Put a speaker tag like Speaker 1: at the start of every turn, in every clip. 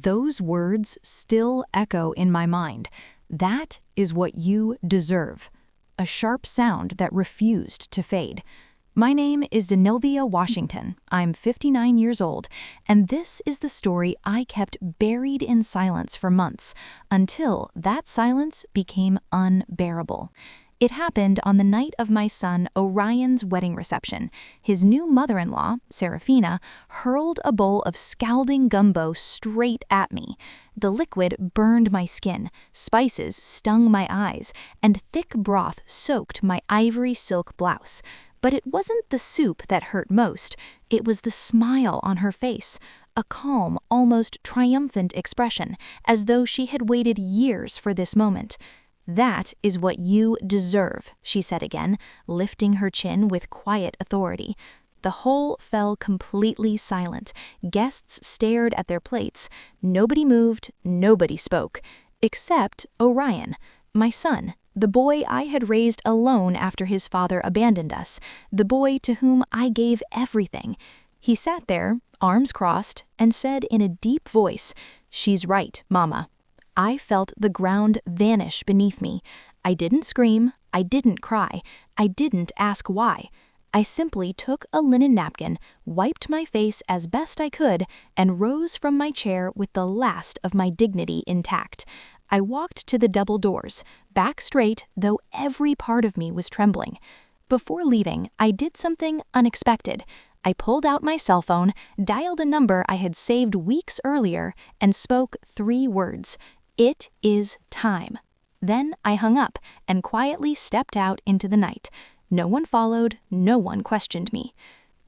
Speaker 1: Those words still echo in my mind. That is what you deserve. A sharp sound that refused to fade. My name is Denilvia Washington. I'm 59 years old, and this is the story I kept buried in silence for months, until that silence became unbearable. It happened on the night of my son Orion's wedding reception. His new mother-in-law, Serafina, hurled a bowl of scalding gumbo straight at me. The liquid burned my skin, spices stung my eyes, and thick broth soaked my ivory silk blouse. But it wasn't the soup that hurt most, it was the smile on her face, a calm, almost triumphant expression, as though she had waited years for this moment. "That is what you deserve," she said again, lifting her chin with quiet authority. The whole fell completely silent. Guests stared at their plates. Nobody moved, nobody spoke, except Orion, my son. The boy I had raised alone after his father abandoned us, the boy to whom I gave everything. He sat there, arms crossed, and said in a deep voice, "She's right, Mama." I felt the ground vanish beneath me. I didn't scream, I didn't cry, I didn't ask why. I simply took a linen napkin, wiped my face as best I could, and rose from my chair with the last of my dignity intact. I walked to the double doors, back straight, though every part of me was trembling. Before leaving, I did something unexpected. I pulled out my cell phone, dialed a number I had saved weeks earlier, and spoke 3 words. "It is time." Then I hung up and quietly stepped out into the night. No one followed, no one questioned me.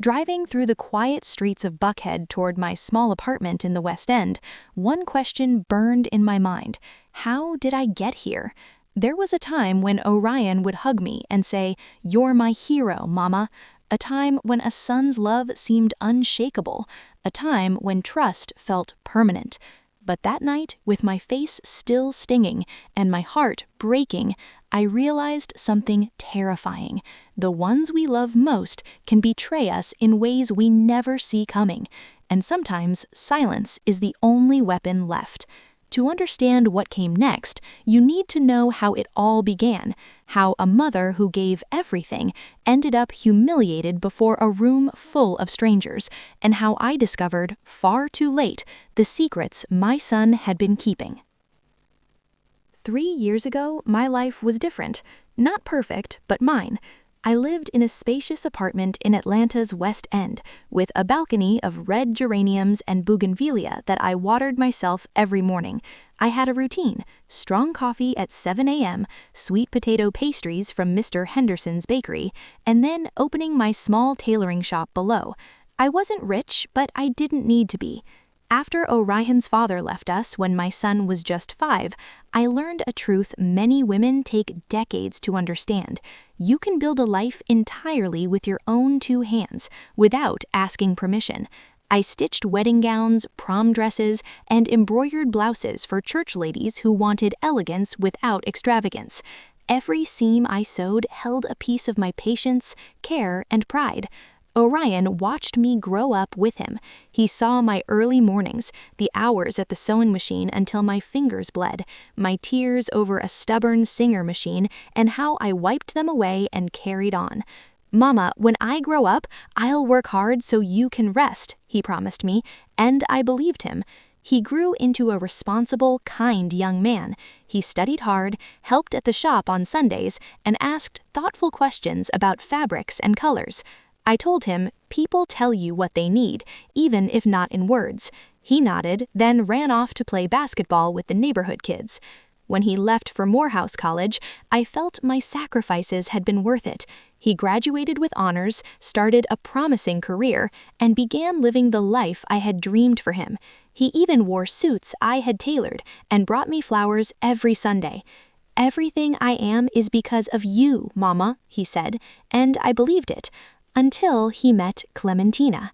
Speaker 1: Driving through the quiet streets of Buckhead toward my small apartment in the West End, one question burned in my mind. How did I get here? There was a time when Orion would hug me and say, "You're my hero, Mama." A time when a son's love seemed unshakable. A time when trust felt permanent. But that night, with my face still stinging and my heart breaking, I realized something terrifying. The ones we love most can betray us in ways we never see coming, and sometimes silence is the only weapon left. To understand what came next, you need to know how it all began, how a mother who gave everything ended up humiliated before a room full of strangers, and how I discovered, far too late, the secrets my son had been keeping. 3 years ago, my life was different. Not perfect, but mine. I lived in a spacious apartment in Atlanta's West End, with a balcony of red geraniums and bougainvillea that I watered myself every morning. I had a routine: strong coffee at 7 a.m., sweet potato pastries from Mr. Henderson's bakery, and then opening my small tailoring shop below. I wasn't rich, but I didn't need to be. After Orion's father left us when my son was just 5, I learned a truth many women take decades to understand. You can build a life entirely with your own 2 hands, without asking permission. I stitched wedding gowns, prom dresses, and embroidered blouses for church ladies who wanted elegance without extravagance. Every seam I sewed held a piece of my patience, care, and pride. Orion watched me grow up with him. He saw my early mornings, the hours at the sewing machine until my fingers bled, my tears over a stubborn Singer machine, and how I wiped them away and carried on. "Mama, when I grow up, I'll work hard so you can rest," he promised me, and I believed him. He grew into a responsible, kind young man. He studied hard, helped at the shop on Sundays, and asked thoughtful questions about fabrics and colors. I told him, "People tell you what they need, even if not in words." He nodded, then ran off to play basketball with the neighborhood kids. When he left for Morehouse College, I felt my sacrifices had been worth it. He graduated with honors, started a promising career, and began living the life I had dreamed for him. He even wore suits I had tailored and brought me flowers every Sunday. "Everything I am is because of you, Mama," he said, and I believed it. Until he met Clementina.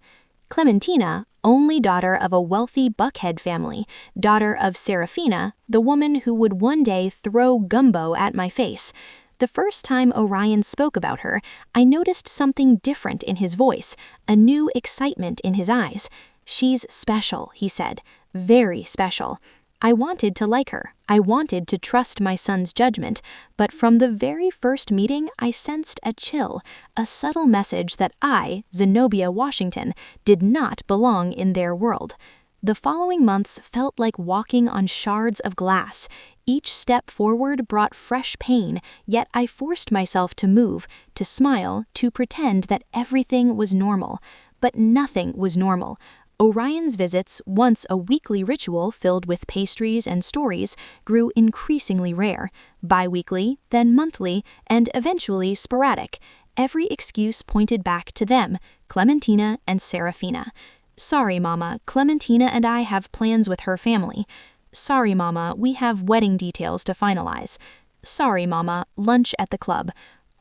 Speaker 1: Clementina, only daughter of a wealthy Buckhead family, daughter of Serafina, the woman who would one day throw gumbo at my face. The first time Orion spoke about her, I noticed something different in his voice, a new excitement in his eyes. "She's special," he said, very special. I wanted to like her. I wanted to trust my son's judgment, but from the very first meeting, I sensed a chill, a subtle message that I, Zenobia Washington, did not belong in their world. The following months felt like walking on shards of glass. Each step forward brought fresh pain, yet I forced myself to move, to smile, to pretend that everything was normal. But nothing was normal. Orion's visits, once a weekly ritual filled with pastries and stories, grew increasingly rare, bi-weekly, then monthly, and eventually sporadic. Every excuse pointed back to them, Clementina and Serafina. Sorry, Mama, Clementina and I have plans with her family. Sorry, Mama, we have wedding details to finalize. Sorry, Mama, lunch at the club.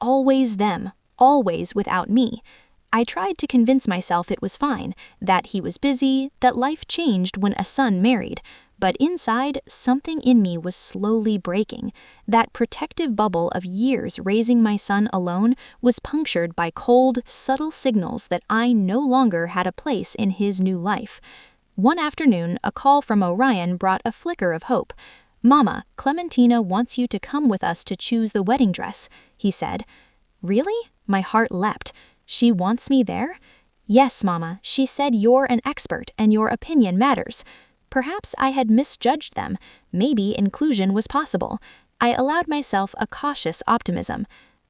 Speaker 1: Always them, always without me. I tried to convince myself it was fine, that he was busy, that life changed when a son married, but inside, something in me was slowly breaking. That protective bubble of years raising my son alone was punctured by cold, subtle signals that I no longer had a place in his new life. One afternoon, a call from Orion brought a flicker of hope. "Mama, Clementina wants you to come with us to choose the wedding dress," he said. "Really?" My heart leapt. "She wants me there?" "Yes, Mama, she said you're an expert and your opinion matters." Perhaps I had misjudged them. Maybe inclusion was possible. I allowed myself a cautious optimism.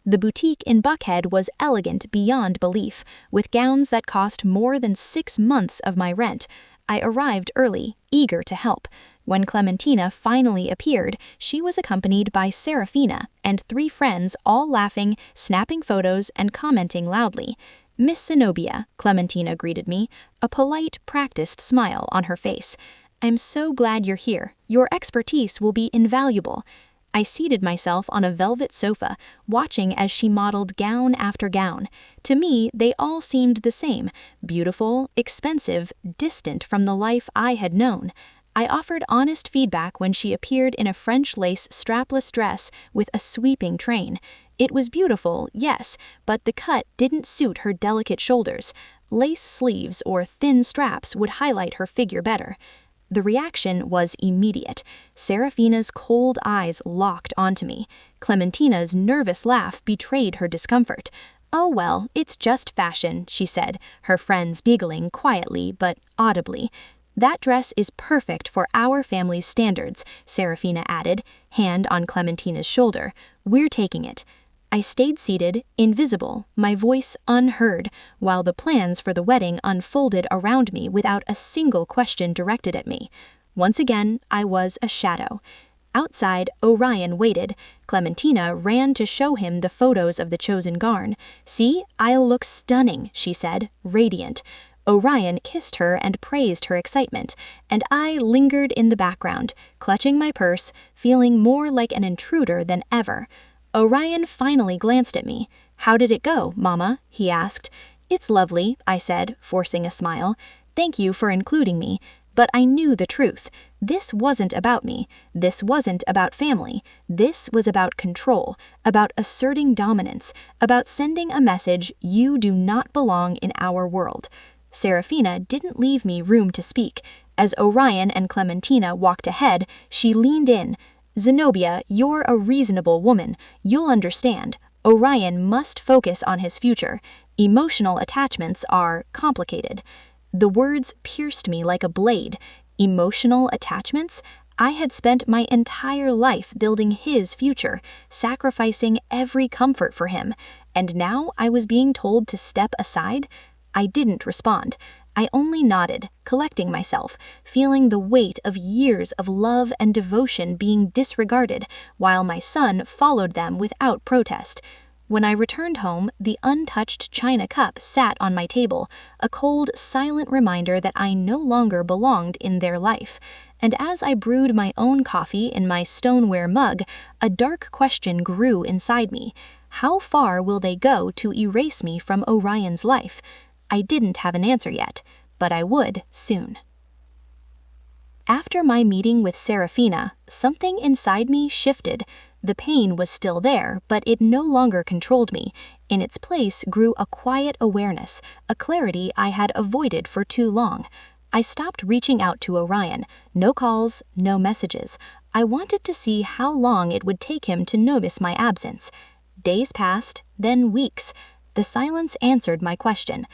Speaker 1: The boutique in Buckhead was elegant beyond belief, with gowns that cost more than 6 months of my rent. I arrived early, eager to help. When Clementina finally appeared, she was accompanied by Serafina and 3 friends, all laughing, snapping photos, and commenting loudly. "Miss Zenobia," Clementina greeted me, a polite, practiced smile on her face. "I'm so glad you're here. Your expertise will be invaluable." I seated myself on a velvet sofa, watching as she modeled gown after gown. To me, they all seemed the same, beautiful, expensive, distant from the life I had known. I offered honest feedback when she appeared in a French lace strapless dress with a sweeping train. It was beautiful, yes, but the cut didn't suit her delicate shoulders. Lace sleeves or thin straps would highlight her figure better. The reaction was immediate. Serafina's cold eyes locked onto me. Clementina's nervous laugh betrayed her discomfort. "Oh well, it's just fashion," she said, her friends giggling quietly but audibly. "That dress is perfect for our family's standards," Serafina added, hand on Clementina's shoulder. "We're taking it." I stayed seated, invisible, my voice unheard, while the plans for the wedding unfolded around me without a single question directed at me. Once again, I was a shadow. Outside, Orion waited. Clementina ran to show him the photos of the chosen garn. "See, I'll look stunning," she said, radiant. Orion kissed her and praised her excitement, and I lingered in the background, clutching my purse, feeling more like an intruder than ever. Orion finally glanced at me. "How did it go, Mama?" he asked. "It's lovely," I said, forcing a smile. "Thank you for including me." But I knew the truth. This wasn't about me. This wasn't about family. This was about control, about asserting dominance, about sending a message: you do not belong in our world. Serafina didn't leave me room to speak. As Orion and Clementina walked ahead, she leaned in. "Zenobia, you're a reasonable woman. You'll understand. Orion must focus on his future. Emotional attachments are complicated." The words pierced me like a blade. Emotional attachments? I had spent my entire life building his future, sacrificing every comfort for him, and now I was being told to step aside? I didn't respond. I only nodded, collecting myself, feeling the weight of years of love and devotion being disregarded, while my son followed them without protest. When I returned home, the untouched china cup sat on my table, a cold, silent reminder that I no longer belonged in their life. And as I brewed my own coffee in my stoneware mug, a dark question grew inside me. How far will they go to erase me from Orion's life? I didn't have an answer yet, but I would soon. After my meeting with Serafina, something inside me shifted. The pain was still there, but it no longer controlled me. In its place grew a quiet awareness, a clarity I had avoided for too long.
Speaker 2: I stopped reaching out to Orion. No calls, no messages. I wanted to see how long it would take him to notice my absence. Days passed, then weeks. The silence answered my question.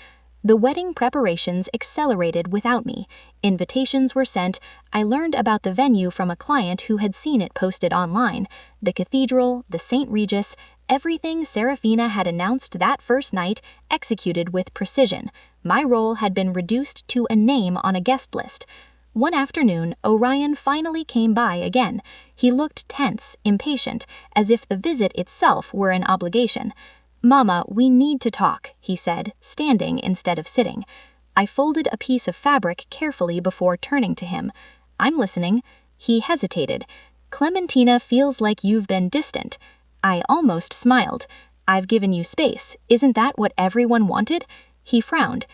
Speaker 2: The wedding preparations accelerated without me. Invitations were sent. I learned about the venue from a client who had seen it posted online. The cathedral, the St. Regis, everything Serafina had announced that first night, executed with precision. My role had been reduced to a name on a guest list. One afternoon, Orion finally came by again. He looked tense, impatient, as if the visit itself were an obligation. "Mama, we need to talk," he said, standing instead of sitting. I folded a piece of fabric carefully before turning to him. "I'm listening." He hesitated. "Clementina feels like you've been distant." I almost smiled. "I've given you space. Isn't that what everyone wanted?" He frowned.